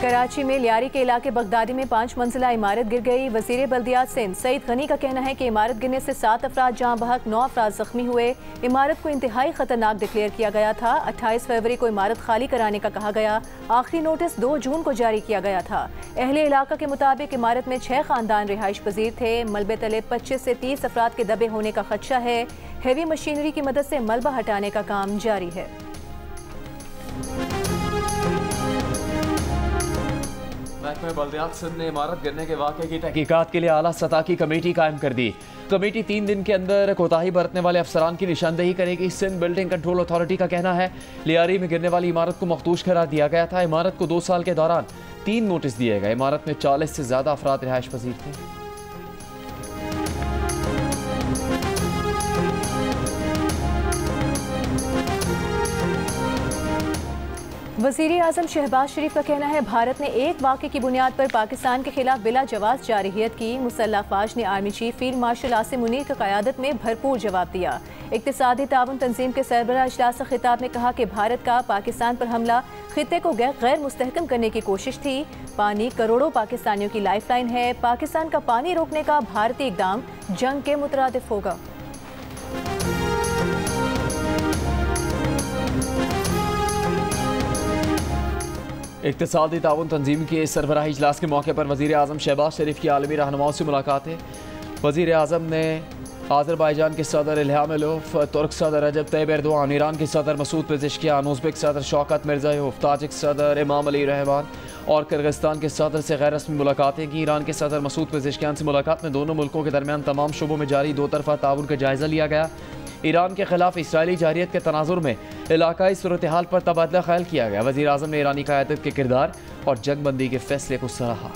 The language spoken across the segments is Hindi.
कराची में लियारी के इलाके बगदादी में 5 मंजिला इमारत गिर गई। वजीर बल्दियात सिंध सईद गनी का कहना है कि इमारत गिरने से 7 अफराद जहां बहक 9 अफराद जख्मी हुए। इमारत को इंतहाई खतरनाक डिक्लेयर किया गया था। 28 फरवरी को इमारत खाली कराने का कहा गया। आखिरी नोटिस 2 जून को जारी किया गया था। अहले इलाका के मुताबिक इमारत में 6 खानदान रिहाइश पजीर थे। मलबे तले 25 से 30 अफराद के दबे होने का खदशा है। हेवी मशीनरी की मदद से मलबा हटाने का काम जारी है। महकमे बल्दियात सिंध ने इमारत गिरने के वाक़े की तहकीकात के लिए आला सतह की कमेटी कायम कर दी। कमेटी 3 दिन के अंदर कोताही बरतने वाले अफसरान की निशानदेही करेगी। सिंध बिल्डिंग कंट्रोल अथॉरिटी का कहना है लियारी में गिरने वाली इमारत को मखदूश करार दिया गया था। इमारत को 2 साल के दौरान 3 नोटिस दिए गए। इमारत में 40 से ज़्यादा अफराद रिहाइश पजीर थे। वज़ीर आज़म शहबाज शरीफ का कहना है भारत ने एक वाक़े की बुनियाद पर पाकिस्तान के खिलाफ बिला जवाब जारहियत की। मुसल्लह अफ़वाज ने army chief field marshal Asim Munir की क़यादत में भरपूर जवाब दिया। इक़्तिसादी ताउन तंजीम के सरबराह इजलास खिताब में कहा कि भारत का पाकिस्तान पर हमला खित्ते को गैर मुस्तहकम करने की कोशिश थी। पानी करोड़ों पाकिस्तानियों की लाइफ लाइन है। पाकिस्तान का पानी रोकने का भारतीय इक़दाम जंग के मुतरादिफ होगा। इक़्तिसादी ताउन तंजीम के सरबराही इजलास के मौके पर वज़ीर आज़म शहबाज शरीफ की आलमी रहनुमाओं से मुलाकात है। वज़ीर आज़म ने आज़रबाईजान के सदर इल्हाम अलियव, तुर्क सदर रजब तैयब एर्दोआन, ईरान के सदर मसूद पेज़ेश्कियान, उज़्बेक सदर शौकत मिर्ज़ायोव, ताजिक सदर इमाम अली रहमान और किर्गिस्तान के सदर से गैर रस्मी मुलाकातें की। ईरान के सदर मसूद पेज़ेश्कियान से मुलाकात में दोनों मुल्कों के दरमियान तमाम शोबों में जारी 2 तरफ़ा ताउन का जायज़ा लिया गया। ईरान के खिलाफ इसराइली जारियत के तनाजुर में इलाकाई सूरत हाल पर तबादला ख्याल किया गया। वज़ीर आज़म ने ईरानी क़यादत के किरदार और जंगबंदी के फैसले को सराहा।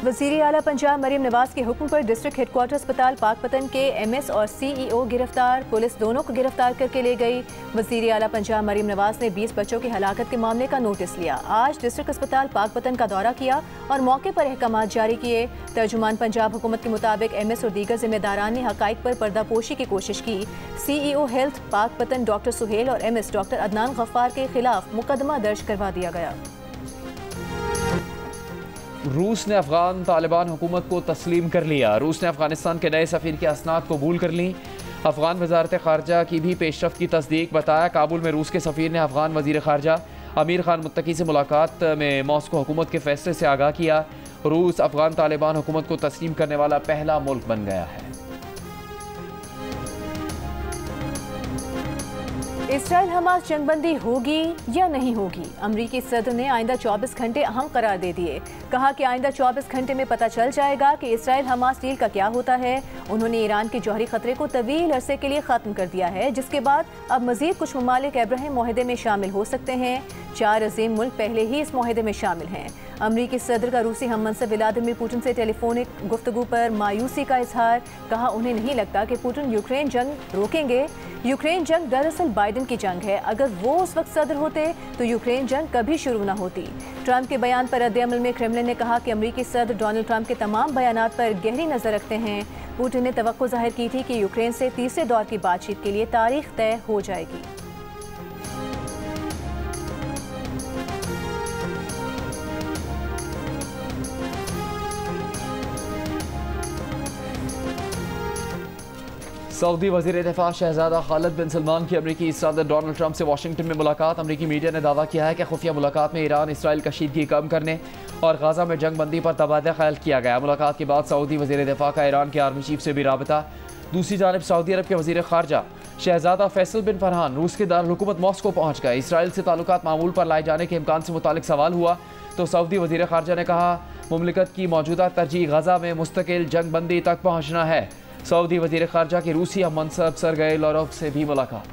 वज़ीर आला पंजाब मरीम नवाज के हुक्म पर डिस्ट्रिक्ट हेडक्वार्टर अस्पताल पाकपतन के MS और CEO गिरफ्तार। पुलिस दोनों को गिरफ्तार करके ले गई। वज़ीर आला पंजाब मरीम नवाज ने 20 बच्चों की हलाकत के मामले का नोटिस लिया। आज डिस्ट्रिक्ट अस्पताल पाकपतन का दौरा किया और मौके पर अहकाम जारी किए। तर्जुमान पंजाब हुकूमत के मुताबिक MS और दीगर जिम्मेदारान ने हक़ाइक़ पर पर्दापोशी की कोशिश की। CEO health Pakpattan doctor Suhail और MS डॉक्टर अदनान गफ्फार के खिलाफ मुकदमा दर्ज करवा दिया गया। रूस ने अफगान तालिबान हुकूमत को तस्लीम कर लिया। रूस ने अफगानिस्तान के नए सफ़ीर की असनाद कबूल कर ली। अफगान वजारत ख़ारजा की भी पेशरफ की तस्दीक। बताया काबुल में रूस के सफ़ीर ने अफगान वज़ीर ख़ारजा अमीर खान मुत्तकी से मुलाकात में मॉस्को हुकूमत के फैसले से आगाह किया। रूस अफगान तालिबान हुकूमत को तस्लीम करने वाला पहला मुल्क बन गया है। इसराइल हमास जंगबंदी होगी या नहीं होगी? अमरीकी सदर ने आइंदा 24 घंटे अहम करार दे दिए। कहा कि आइंदा 24 घंटे में पता चल जाएगा कि इसराइल हमास डील का क्या होता है। उन्होंने ईरान के जौहरी खतरे को तवील अरसे के लिए ख़त्म कर दिया है, जिसके बाद अब मजीद कुछ ममालिक अब्राहम मुआहदे में शामिल हो सकते हैं। 4 अज़ीम मुल्क पहले ही इस मुआहदे में शामिल हैं। अमरीकी सदर का रूसी हममंसब व्लादिमीर पुतिन से टेलीफोनिक गुफ्तगू पर मायूसी का इजहार। कहा उन्हें नहीं लगता कि पुतिन यूक्रेन जंग रोकेंगे। यूक्रेन जंग दरअसल बाइडन की जंग है। अगर वो उस वक्त सदर होते तो यूक्रेन जंग कभी शुरू न होती। ट्रंप के बयान पर रद्द-ए-अमल में क्रेमलिन ने कहा कि अमरीकी सदर डोनाल्ड ट्रंप के तमाम बयानात पर गहरी नज़र रखते हैं। पुतिन ने तवक्को जाहिर की थी कि यूक्रेन से तीसरे दौर की बातचीत के लिए तारीख तय हो जाएगी। सऊदी वज़ीर दिफ़ा शहज़ादा खालिद बिन सलमान की अमरीकी सदर डोनाल्ड ट्रंप से वाशिंगटन में मुलाकात। अमरीकी मीडिया ने दावा किया है कि खुफिया मुलाकात में ईरान इसराइल कशीदगी कम करने और गाज़ा में जंग बंदी पर तबादला ख्याल किया गया। मुलाकात के बाद सऊदी वज़ीर दिफ़ा का ईरान के आर्मी चीफ से भी राबता। दूसरी जानब सऊदी अरब के वज़ीर ख़ारजा शहज़ादा फैसल बिन फरहान रूस के दारुल मॉस्को पहुँच गए। इसराइल से ताल्लुकात मामूल पर लाए जाने के इम्कान से मुतालिक सवाल हुआ तो सऊदी वज़ीर ख़ारजा ने कहा मुमलिकत की मौजूदा तरजीह गाज़ा में मुस्तकिल जंग बंदी तक पहुँचना है। सऊदी वज़ीर ख़ारजा की रूसी हममंसब सरगई लारोव से भी मुलाकात।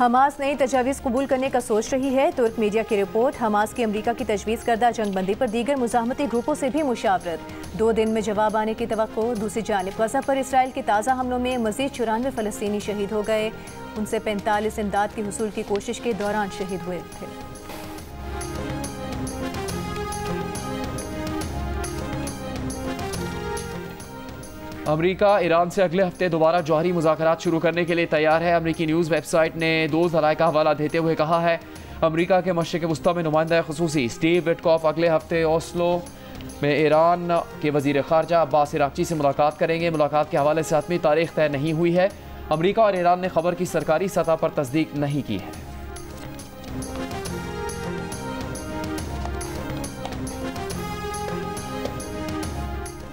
हमास नई तजावीज़ कबूल करने का सोच रही है। तुर्क मीडिया की रिपोर्ट, हमास की अमरीका की तजवीज़ करदा जंगबंदी पर दीगर मुज़ाहमती ग्रुपों से भी मुशावरत। 2 दिन में जवाब आने की तवक्को। दूसरी जानिब गज़ा पर इसराइल के ताज़ा हमलों में मज़ीद 94 फ़लस्तीनी शहीद हो गए। उनसे 45 इमदाद की हुसूल की कोशिश के दौरान शहीद हुए थे। अमरीका ईरान से अगले हफ्ते दोबारा जौहरी मुज़ाकरात शुरू करने के लिए तैयार है। अमरीकी न्यूज़ वेबसाइट ने 2 ज़राए का हवाला देते हुए कहा है, अमरीका के मशरिक़ वुस्ता में नुमाइंदा ख़ुसूसी स्टीव विटकॉफ अगले हफ्ते ओस्लो में ईरान के वज़ीर ख़ारजा अब्बास इराक़ची से मुलाकात करेंगे। मुलाकात के हवाले से हतमी तारीख तय नहीं हुई है। अमरीका और ईरान ने खबर की सरकारी सतह पर तस्दीक नहीं की है।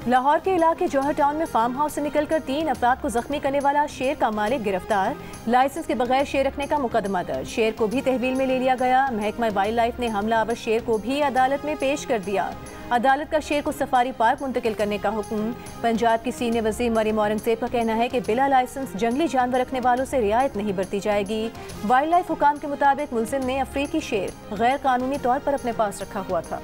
लाहौर के इलाके जौहर टाउन में फार्म हाउस से निकलकर 3 अफराद को जख्मी करने वाला शेर का मालिक गिरफ्तार। लाइसेंस के बगैर शेर रखने का मुकदमा दर्ज। शेर को भी तहवील में ले लिया गया। महकमा वाइल्ड लाइफ ने हमलावर शेर को भी अदालत में पेश कर दिया। अदालत का शेर को सफारी पार्क मुंतकिल करने का हुक्म। पंजाब की सीनियर वज़ीर मरियम औरंगज़ेब का कहना है कि बिला लाइसेंस जंगली जानवर रखने वालों से रियायत नहीं बरती जाएगी। वाइल्ड लाइफ हुकाम के मुताबिक मुलजिम ने अफ्रीकी शेर गैर कानूनी तौर पर अपने पास रखा हुआ था।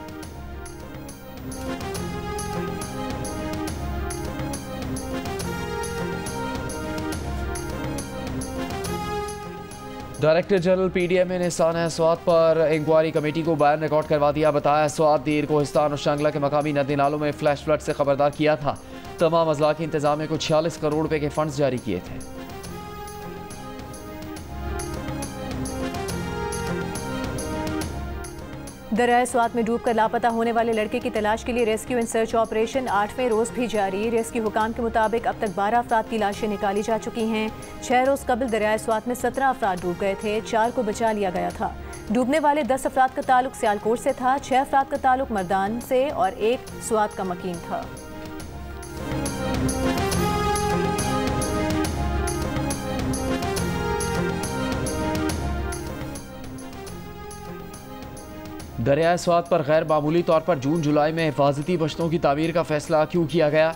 डायरेक्टर जनरल PDMA ने सानह स्वात पर इंक्वायरी कमेटी को बयान रिकॉर्ड करवा दिया। बताया, स्वात दीर कोहिस्तान और शांगला के मकामी नदी नालों में फ्लैश फ्लड से खबरदार किया था। तमाम अजला की इंतजामिया को 46 करोड़ रुपए के फंड्स जारी किए थे। दरियाए स्वात में डूबकर लापता होने वाले लड़के की तलाश के लिए रेस्क्यू एंड सर्च ऑपरेशन 8वें रोज भी जारी। रेस्क्यू हुकाम के मुताबिक अब तक 12 अफराद की लाशें निकाली जा चुकी हैं। 6 रोज कबल दरियाए स्वात में 17 अफराद डूब गए थे। 4 को बचा लिया गया था। डूबने वाले 10 अफराद का ताल्लुक सियालकोट से था, 6 अफराद का ताल्लुक मर्दान से और 1 स्वात का मकीन था। दरियाए स्वात पर गैर मामूली तौर पर जून जुलाई में हिफाजती बश्तों की तामीर का फैसला क्यों किया गया?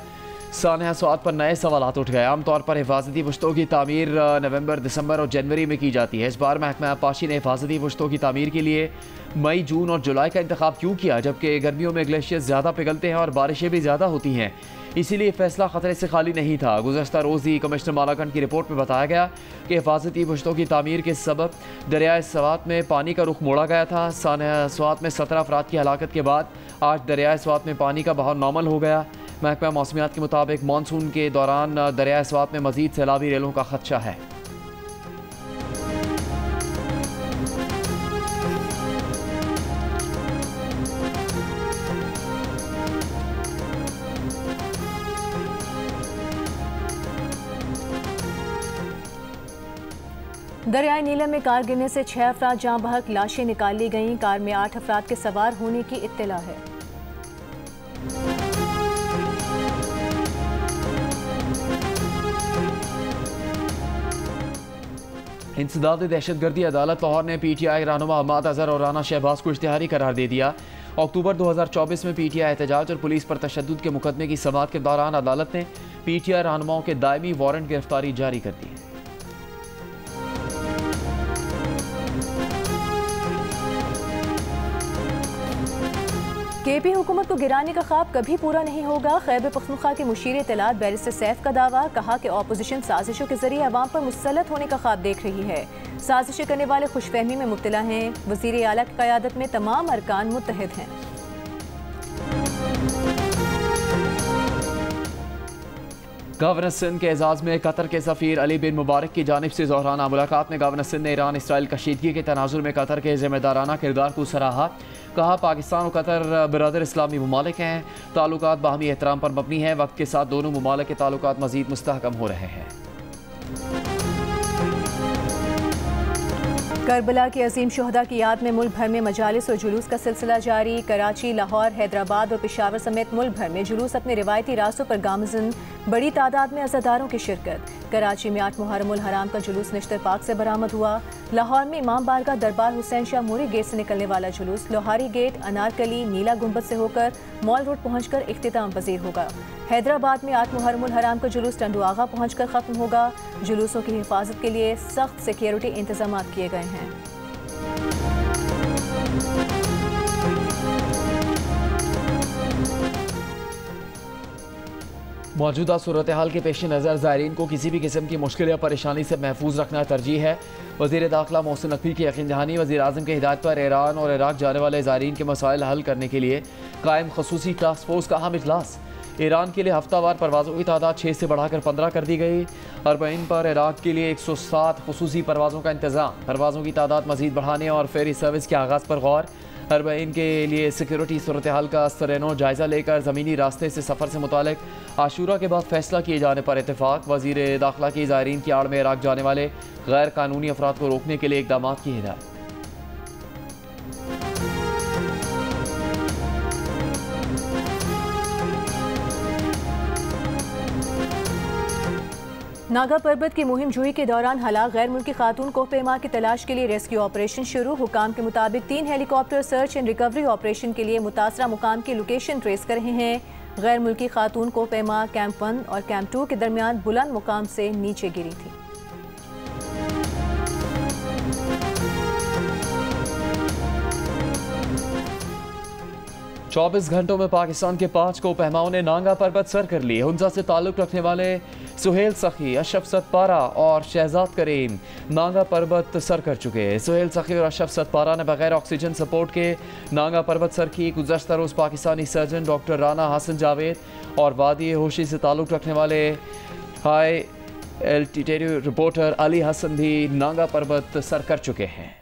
सानह स्वात पर नए सवालात उठ गए। आमतौर पर हिफाजती बश्तों की तामीर नवंबर, दिसंबर और जनवरी में की जाती है। इस बार महकमा आबपाशी ने हिफाजती बश्तों की तामीर के लिए मई, जून और जुलाई का इंतखाब क्यों किया, जबकि गर्मियों में ग्लेशियर्स ज़्यादा पिघलते हैं और बारिशें भी ज़्यादा होती हैं। इसीलिए फैसला खतरे से खाली नहीं था। गुज़श्ता रोज़ ही कमिश्नर मालाकंड की रिपोर्ट में बताया गया कि हिफाजती बश्तों की तामीर के सबब दरियाए स्वात में पानी का रुख मोड़ा गया था। सानह स्वात में 17 अफराद की हलाकत के बाद आज दरियाए स्वात में पानी का बहाव नॉर्मल हो गया। महकमा मौसमियात के मुताबिक मानसून के दौरान दरियाए स्वात में मजीद सैलाबी रेलों का खदशा है। दरियाए नीलम में कार गिरने से 6 अफराद जाँ बहक, लाशें निकाल ली गईं। कार में 8 अफराद के सवार होने की इत्तला है। इंसदाद दहशतगर्दी अदालत लाहौर ने PTI रहनुमा अहमद अजहर और राना शहबाज को इश्तिहारी करार दे दिया। अक्टूबर 2024 में PTI एहतजाज और पुलिस पर तशद्दुद के मुकदमे की समाअत के दौरान अदालत ने PTI रहनुमाओं के दायमी वारंट गिरफ्तारी जारी कर दी। KP हुकूमत को गिराने का ख्वाब कभी पूरा नहीं होगा। खैबर पख्तूनख्वा के मुशीर इत्तलात बैरिस्टर सैफ का दावा। कहा कि ऑपोजिशन साजिशों के जरिए अवाम पर मुसल्लत होने का ख्वाब देख रही है। साजिशें करने वाले खुशफहमी में मुब्तला हैं। वज़ीर आला की क़यादत में तमाम अरकान मुत्तहिद हैं। गवर्नर सिंध के एजाज़ में कतर के सफ़ीर अली बिन मुबारक की जानिब से ज़ोहराना मुलाकात में गवर्नर सिंध ने ईरान इसराइल कशीदगी के तनाजुर में कतर के ज़िम्मेदाराना किरदार को सराहा। कहा, पाकिस्तान और कतर बिरादर इस्लामी ममालिक हैं। ताल्लुकात बाहमी एहतराम पर मबनी हैं। वक्त के साथ दोनों ममालिक के ताल्लुकात मज़ीद मुस्तहकम हो रहे हैं। करबला की अजीम शुहदा की याद में मुल्क भर में मजालिस और जुलूस का सिलसिला जारी। कराची, लाहौर, हैदराबाद और पेशावर समेत मुल्क भर में जुलूस अपने रिवायती रास्तों पर गामज़न। बड़ी तादाद में अज़ादारों की शिरकत। कराची में 8 मुहर्रमुल हराम का जुलूस निश्तर पाक से बरामद हुआ। लाहौर में इमाम बारगाह दरबार हुसैन शाह मूरी गेट से निकलने वाला जुलूस लोहारी गेट, अनारकली, नीला गुंबद से होकर मॉल रोड पहुंचकर इख्तिताम पजीर होगा। हैदराबाद में 8 मुहर्रमुल हराम का जुलूस टंडू आगा पहुंचकर खत्म होगा। जुलूसों की हिफाजत के लिए सख्त सिक्योरिटी इंतजाम किए गए हैं। मौजूदा सूरत हाल के पेश नज़र ज़ायरीन को किसी भी किस्म की मुश्किल या परेशानी से महफूज रखना तरजीह है। वज़ीर दाखिला मोहसिन नकवी की यकीन दहानी वज़ीर आज़म की हिदायत पर ईरान और इराक जाने वाले ज़ायरीन के मसाइल हल करने के लिए कायम खसूसी टास्क फोर्स का अहम इजलास। ईरान के लिए हफ्तावार परवाज़ों की तादाद 6 से बढ़ाकर 15 कर दी गई। अरबईन पर इराक के लिए 107 खसूसी परवाज़ों का इंतज़ाम। परवाज़ों की तादाद मज़ीद बढ़ाने और फेरी सर्विस के आगाज़ पर गौर। अरबईन के लिए सिक्योरिटी सूरत हाल का स्तरेनो जायज़ा लेकर ज़मीनी रास्ते से सफ़र से मुतालिक आशूरा के बाद फैसला किए जाने पर इत्तेफाक। वज़ीर दाखिला की ज़ायरीन की आड़ में इराक जाने वाले गैर कानूनी अफराद को रोकने के लिए इक़दाम की हिदायत। नागा पर्बत की मुहिम जुई के दौरान हलाक गैर मुल्की खातून को पैमा की तलाश के लिए रेस्क्यू ऑपरेशन शुरू। हुकाम के मुताबिक 3 helicopter search and recovery operation के लिए मुतासरा मुकाम की लोकेशन ट्रेस कर रहे हैं। गैर मुल्की खातून को पैमा कैंप 1 और कैंप 2 के दरमियान बुलंद मुकाम से नीचे गिरी थी। चौबीस घंटों में पाकिस्तान के 5 को पहमाओं ने नांगा पर्बत सर कर ली। हुंजा से ताल्लुक रखने वाले सुहेल सखी, अशरफ सतपारा और शहजाद करीम नांगा पर्बत सर कर चुके। सुहेल सखी और अशरफ सतपारा ने बगैर ऑक्सीजन सपोर्ट के नांगा पर्बत सर की। गुज़श्ता रोज़ पाकिस्तानी सर्जन डॉक्टर राना हसन जावेद और वादी होशी से ताल्लुक रखने वाले high altitude reporter Ali Hasan भी नांगा पर्बत सर कर चुके हैं।